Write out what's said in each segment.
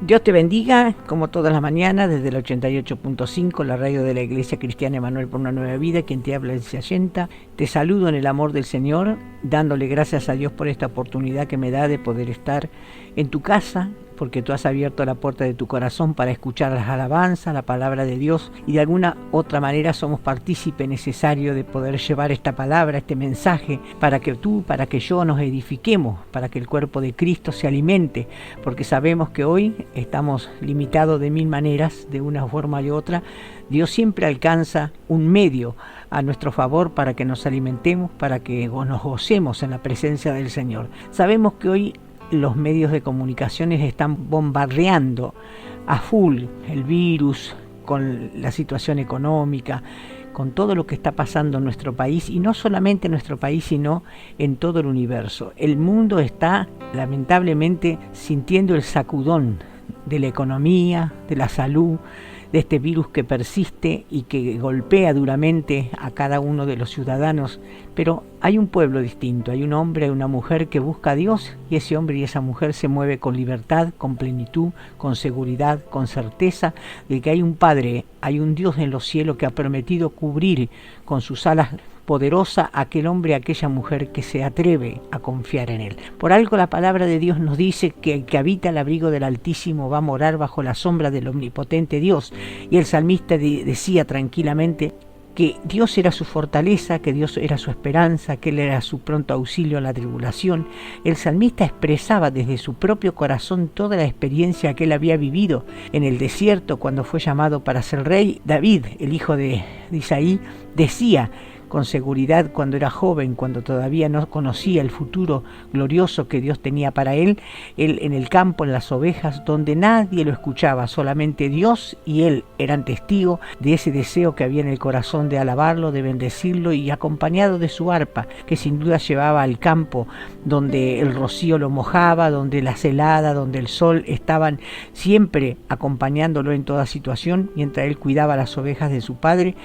Dios te bendiga, como todas las mañanas, desde el 88.5, la radio de la Iglesia Cristiana Emanuel por una Nueva Vida, quien te habla es Yacenta. Te saludo en el amor del Señor, dándole gracias a Dios por esta oportunidad que me da de poder estar en tu casa, porque tú has abierto la puerta de tu corazón para escuchar las alabanzas, la palabra de Dios, y de alguna otra manera somos partícipe necesario de poder llevar esta palabra, este mensaje, para que tú, para que yo nos edifiquemos, para que el cuerpo de Cristo se alimente, porque sabemos que hoy estamos limitados de mil maneras, de una forma y otra. Dios siempre alcanza un medio a nuestro favor para que nos alimentemos, para que nos gocemos en la presencia del Señor. Sabemos que hoy los medios de comunicaciones están bombardeando a full el virus, con la situación económica, con todo lo que está pasando en nuestro país, y no solamente en nuestro país, sino en todo el universo. El mundo está lamentablemente sintiendo el sacudón de la economía, de la salud, de este virus que persiste y que golpea duramente a cada uno de los ciudadanos. Pero hay un pueblo distinto, hay un hombre y una mujer que busca a Dios, y ese hombre y esa mujer se mueve con libertad, con plenitud, con seguridad, con certeza de que hay un Padre, hay un Dios en los cielos que ha prometido cubrir con sus alas poderosa a aquel hombre, a aquella mujer que se atreve a confiar en él. Por algo la palabra de Dios nos dice que el que habita el abrigo del Altísimo va a morar bajo la sombra del omnipotente Dios. Y el salmista decía tranquilamente que Dios era su fortaleza, que Dios era su esperanza, que Él era su pronto auxilio en la tribulación. El salmista expresaba desde su propio corazón toda la experiencia que él había vivido en el desierto cuando fue llamado para ser rey. David, el hijo de Isaí, decía con seguridad cuando era joven, cuando todavía no conocía el futuro glorioso que Dios tenía para él en el campo, en las ovejas, donde nadie lo escuchaba, solamente Dios y él eran testigos de ese deseo que había en el corazón de alabarlo, de bendecirlo, y acompañado de su arpa, que sin duda llevaba al campo donde el rocío lo mojaba, donde las heladas, donde el sol estaban siempre acompañándolo en toda situación, mientras él cuidaba las ovejas de su padre.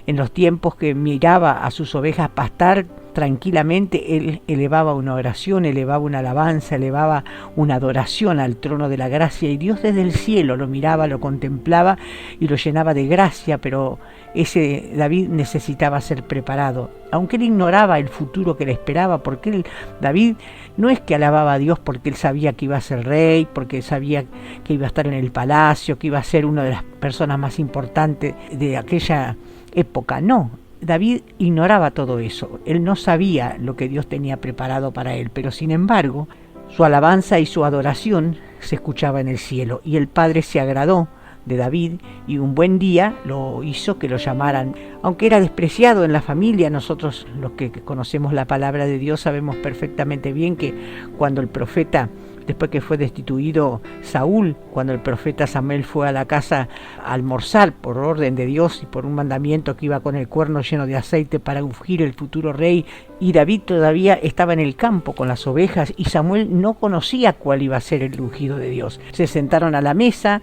En los tiempos que miraba a sus ovejas pastar tranquilamente, él elevaba una oración, elevaba una alabanza, elevaba una adoración al trono de la gracia, y Dios desde el cielo lo miraba, lo contemplaba y lo llenaba de gracia. Pero ese David necesitaba ser preparado, aunque él ignoraba el futuro que le esperaba, porque David no es que alababa a Dios porque él sabía que iba a ser rey, porque sabía que iba a estar en el palacio, que iba a ser una de las personas más importantes de aquella época. No, David ignoraba todo eso. Él no sabía lo que Dios tenía preparado para él, pero sin embargo su alabanza y su adoración se escuchaba en el cielo, y el Padre se agradó de David, y un buen día lo hizo que lo llamaran. Aunque era despreciado en la familia, nosotros los que conocemos la palabra de Dios sabemos perfectamente bien que cuando el profeta, después que fue destituido Saúl, cuando el profeta Samuel fue a la casa a almorzar por orden de Dios y por un mandamiento, que iba con el cuerno lleno de aceite para ungir el futuro rey, y David todavía estaba en el campo con las ovejas, y Samuel no conocía cuál iba a ser el ungido de Dios. Se sentaron a la mesa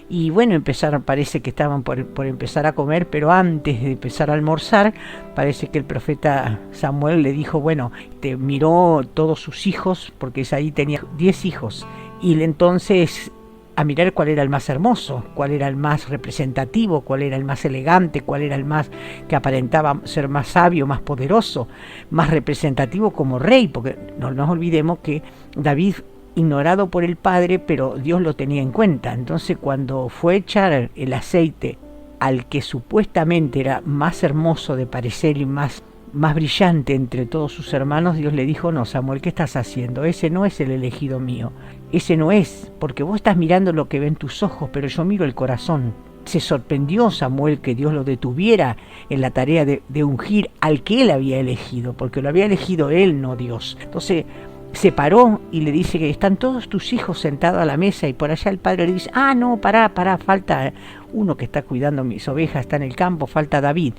y bueno, parece que estaban por empezar a comer, pero antes de empezar a almorzar, parece que el profeta Samuel le dijo, bueno, miró todos sus hijos, porque Isaí tenía 10 hijos, y entonces a mirar cuál era el más hermoso, cuál era el más representativo, cuál era el más elegante, cuál era el más que aparentaba ser más sabio, más poderoso, más representativo como rey, porque no nos olvidemos que David, ignorado por el padre, pero Dios lo tenía en cuenta. Entonces, cuando fue a echar el aceite al que supuestamente era más hermoso de parecer y más brillante entre todos sus hermanos, Dios le dijo, no, Samuel, ¿qué estás haciendo? Ese no es el elegido mío, ese no es, porque vos estás mirando lo que ven tus ojos, pero yo miro el corazón. Se sorprendió Samuel que Dios lo detuviera en la tarea de ungir al que él había elegido, porque lo había elegido él, no Dios. Entonces se paró y le dice que están todos tus hijos sentados a la mesa, y por allá el padre le dice, no, pará, falta uno que está cuidando mis ovejas, está en el campo, falta David.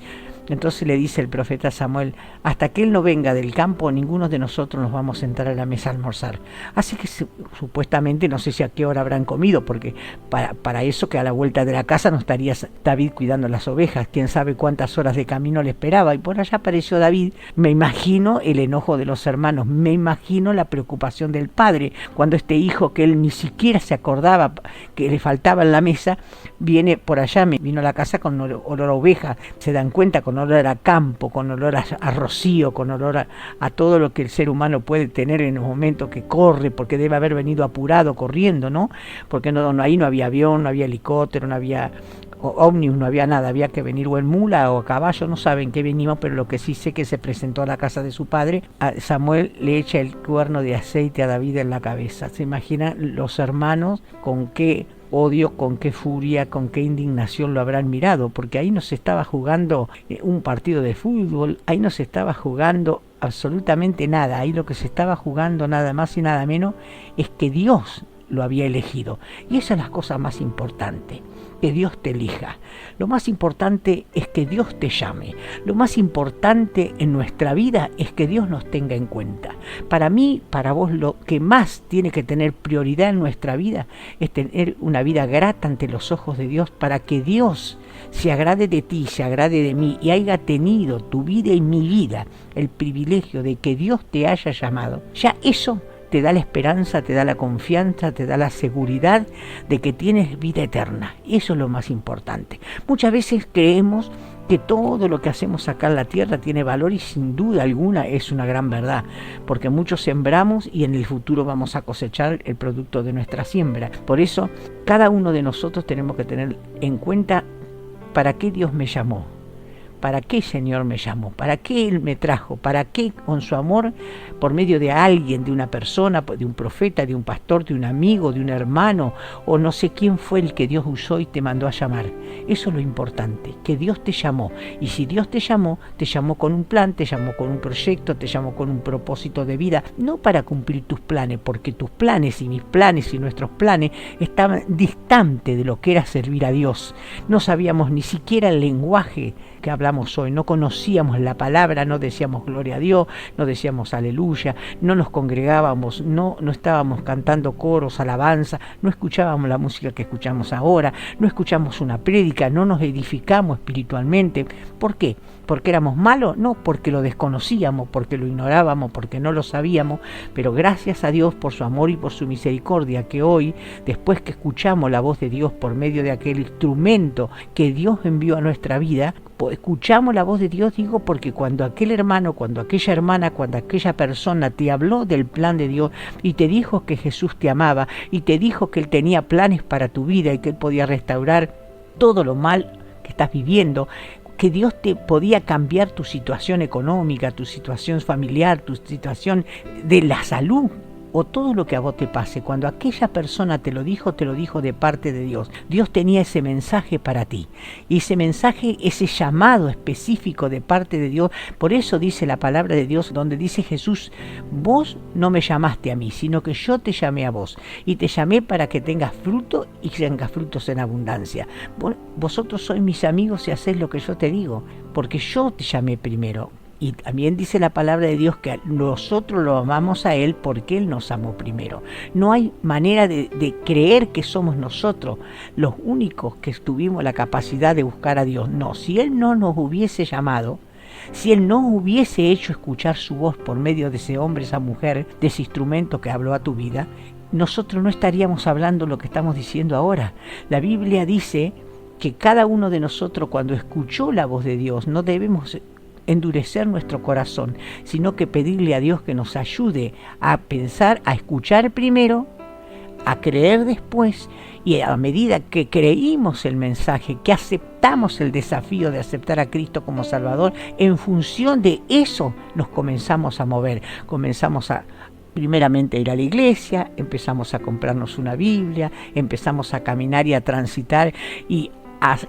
Entonces le dice el profeta Samuel: hasta que él no venga del campo, ninguno de nosotros nos vamos a sentar a la mesa a almorzar. Así que supuestamente, no sé si a qué hora habrán comido, porque para eso que a la vuelta de la casa no estaría David cuidando las ovejas, quién sabe cuántas horas de camino le esperaba, y por allá apareció David. Me imagino el enojo de los hermanos, me imagino la preocupación del padre, cuando este hijo que él ni siquiera se acordaba que le faltaba en la mesa, viene por allá, vino a la casa con olor a oveja, se dan cuenta, con olor a campo, con olor a rocío, con olor a todo lo que el ser humano puede tener en un momento que corre, porque debe haber venido apurado, corriendo, ¿no? Porque ahí no había avión, no había helicóptero, no había ómnibus, no había nada, había que venir o en mula o a caballo, no saben qué venimos, pero lo que sí sé que se presentó a la casa de su padre. A Samuel le echa el cuerno de aceite a David en la cabeza. Se imaginan los hermanos con qué odio, con qué furia, con qué indignación lo habrán mirado, porque ahí no se estaba jugando un partido de fútbol, ahí no se estaba jugando absolutamente nada, ahí lo que se estaba jugando nada más y nada menos es que Dios lo había elegido, y esa es la cosa más importante, que Dios te elija. Lo más importante es que Dios te llame. Lo más importante en nuestra vida es que Dios nos tenga en cuenta. Para mí, para vos, lo que más tiene que tener prioridad en nuestra vida es tener una vida grata ante los ojos de Dios, para que Dios se agrade de ti, se agrade de mí, y haya tenido tu vida y mi vida el privilegio de que Dios te haya llamado. Ya eso te da la esperanza, te da la confianza, te da la seguridad de que tienes vida eterna. Eso es lo más importante. Muchas veces creemos que todo lo que hacemos acá en la tierra tiene valor, y sin duda alguna es una gran verdad, porque muchos sembramos y en el futuro vamos a cosechar el producto de nuestra siembra. Por eso, cada uno de nosotros tenemos que tener en cuenta para qué Dios me llamó. ¿Para qué Señor me llamó? ¿Para qué Él me trajo? ¿Para qué con su amor, por medio de alguien, de una persona, de un profeta, de un pastor, de un amigo, de un hermano, o no sé quién fue el que Dios usó y te mandó a llamar? Eso es lo importante, que Dios te llamó. Y si Dios te llamó con un plan, te llamó con un proyecto, te llamó con un propósito de vida, no para cumplir tus planes, porque tus planes y mis planes y nuestros planes estaban distantes de lo que era servir a Dios. No sabíamos ni siquiera el lenguaje que hablamos hoy, no conocíamos la palabra, no decíamos gloria a Dios, no decíamos aleluya, no nos congregábamos, no estábamos cantando coros, alabanza, no escuchábamos la música que escuchamos ahora, no escuchamos una prédica, no nos edificamos espiritualmente. ¿Por qué? ¿Porque éramos malos? No, porque lo desconocíamos, porque lo ignorábamos, porque no lo sabíamos, pero gracias a Dios por su amor y por su misericordia, que hoy, después que escuchamos la voz de Dios por medio de aquel instrumento que Dios envió a nuestra vida, escuchamos la voz de Dios, digo, porque cuando aquel hermano, cuando aquella hermana, cuando aquella persona te habló del plan de Dios y te dijo que Jesús te amaba y te dijo que Él tenía planes para tu vida y que Él podía restaurar todo lo mal que estás viviendo, que Dios te podía cambiar tu situación económica, tu situación familiar, tu situación de la salud, o todo lo que a vos te pase, cuando aquella persona te lo dijo de parte de Dios. Dios tenía ese mensaje para ti, y ese mensaje, ese llamado específico de parte de Dios. Por eso dice la palabra de Dios, donde dice Jesús: vos no me llamaste a mí, sino que yo te llamé a vos, y te llamé para que tengas fruto y tengas frutos en abundancia. Vosotros sois mis amigos si hacés lo que yo te digo, porque yo te llamé primero. Y también dice la palabra de Dios que nosotros lo amamos a Él porque Él nos amó primero. No hay manera de creer que somos nosotros los únicos que tuvimos la capacidad de buscar a Dios. No, si Él no nos hubiese llamado, si Él no hubiese hecho escuchar su voz por medio de ese hombre, esa mujer, de ese instrumento que habló a tu vida, nosotros no estaríamos hablando lo que estamos diciendo ahora. La Biblia dice que cada uno de nosotros, cuando escuchó la voz de Dios, no debemos endurecer nuestro corazón, sino que pedirle a Dios que nos ayude a pensar, a escuchar primero, a creer después, y a medida que creímos el mensaje, que aceptamos el desafío de aceptar a Cristo como Salvador, en función de eso nos comenzamos a mover, comenzamos a primeramente ir a la iglesia, empezamos a comprarnos una Biblia, empezamos a caminar y a transitar, y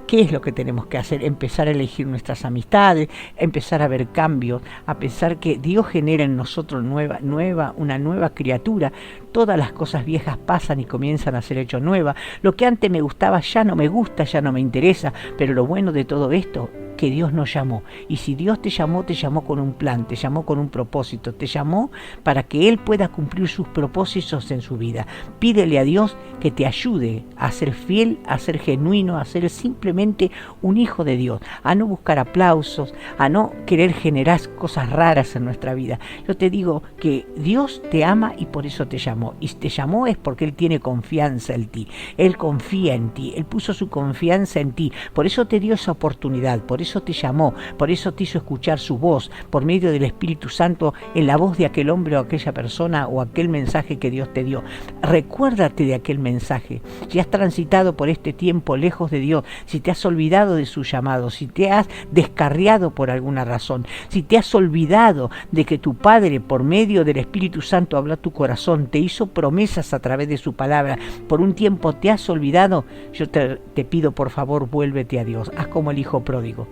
¿qué es lo que tenemos que hacer? Empezar a elegir nuestras amistades, empezar a ver cambios, a pensar que Dios genera en nosotros una nueva criatura. Todas las cosas viejas pasan y comienzan a ser hechas nuevas. Lo que antes me gustaba ya no me gusta, ya no me interesa, pero lo bueno de todo esto que Dios nos llamó. Y si Dios te llamó con un plan, te llamó con un propósito, te llamó para que Él pueda cumplir sus propósitos en su vida. Pídele a Dios que te ayude a ser fiel, a ser genuino, a ser simplemente un hijo de Dios, a no buscar aplausos, a no querer generar cosas raras en nuestra vida. Yo te digo que Dios te ama y por eso te llamó. Y si te llamó es porque Él tiene confianza en ti. Él confía en ti. Él puso su confianza en ti. Por eso te dio esa oportunidad. Por eso te llamó. Por eso te hizo escuchar su voz por medio del Espíritu Santo en la voz de aquel hombre o aquella persona o aquel mensaje que Dios te dio. Recuérdate de aquel mensaje. Si has transitado por este tiempo lejos de Dios, si te has olvidado de su llamado, si te has descarriado por alguna razón, si te has olvidado de que tu Padre por medio del Espíritu Santo habló a tu corazón, te hizo promesas a través de su palabra, por un tiempo te has olvidado, yo te pido por favor, vuélvete a Dios, haz como el hijo pródigo,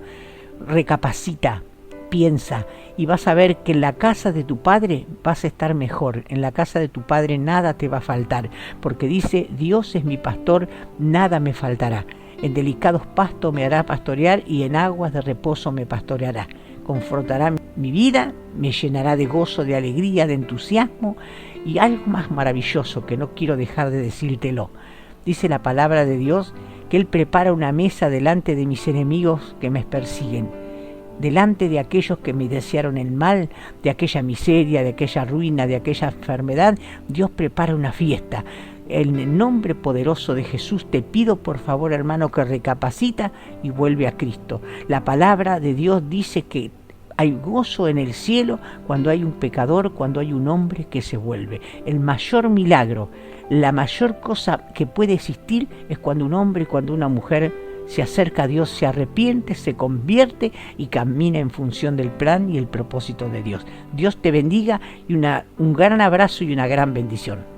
recapacita, piensa y vas a ver que en la casa de tu Padre vas a estar mejor, en la casa de tu Padre nada te va a faltar, porque dice, Dios es mi pastor, nada me faltará, en delicados pastos me hará pastorear y en aguas de reposo me pastoreará. Confortará mi vida, me llenará de gozo, de alegría, de entusiasmo y algo más maravilloso que no quiero dejar de decírtelo. Dice la palabra de Dios que Él prepara una mesa delante de mis enemigos que me persiguen, delante de aquellos que me desearon el mal, de aquella miseria, de aquella ruina, de aquella enfermedad. Dios prepara una fiesta. En el nombre poderoso de Jesús te pido por favor, hermano, que recapacita y vuelve a Cristo. La palabra de Dios dice que hay gozo en el cielo cuando hay un pecador, cuando hay un hombre que se vuelve. El mayor milagro, la mayor cosa que puede existir es cuando un hombre, cuando una mujer se acerca a Dios, se arrepiente, se convierte y camina en función del plan y el propósito de Dios. Dios te bendiga y un gran abrazo y una gran bendición.